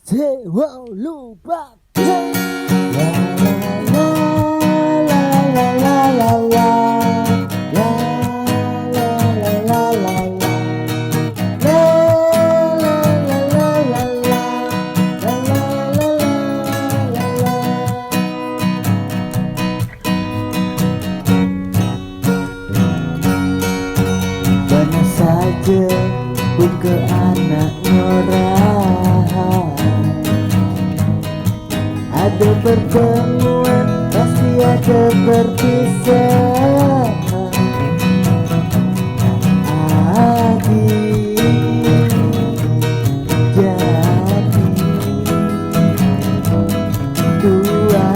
Dewa lupa. La la la la la la la la la la la la banyak saja buku anak orang. Ada pertemuan, pasti ada perpisahan. Adik jadi tua,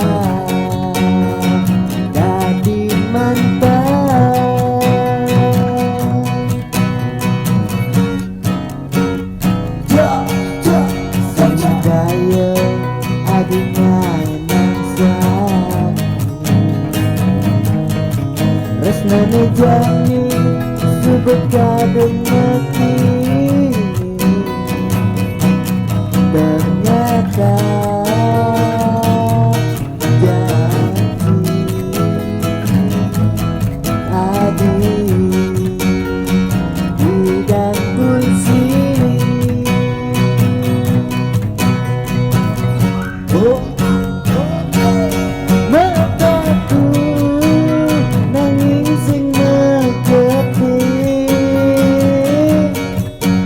jadi mantan. Sama gaya adiknya Resnane jani sebut kadang mati. Ternyata janji adik tidak pulsi. Oh, mataku nanging sing megeti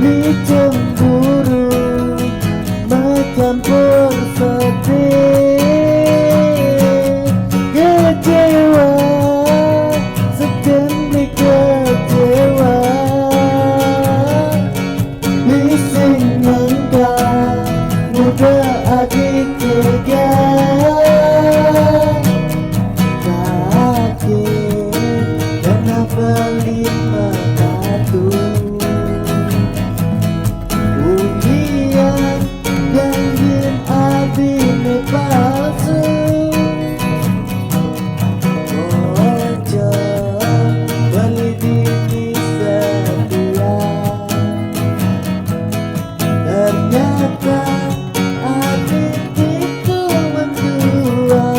ni cemburu mencampur sedih. Kecewa sedemi kecewa ni sing mangga muda adik tega. Beli sepatu ujian janjin abine palsu. Ojo beli diri setia, ternyata abin itu mendua.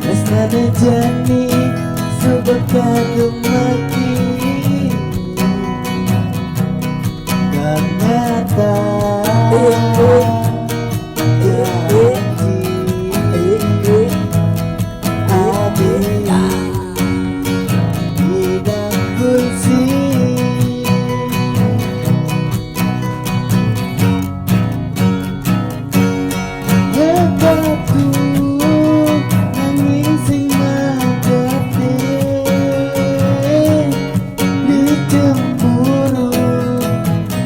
Resnane jani sebut kadung mati. Ternyata janji adik tidak pulsi. Hebatku nanging sing megeti ni cemburu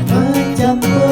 mencampur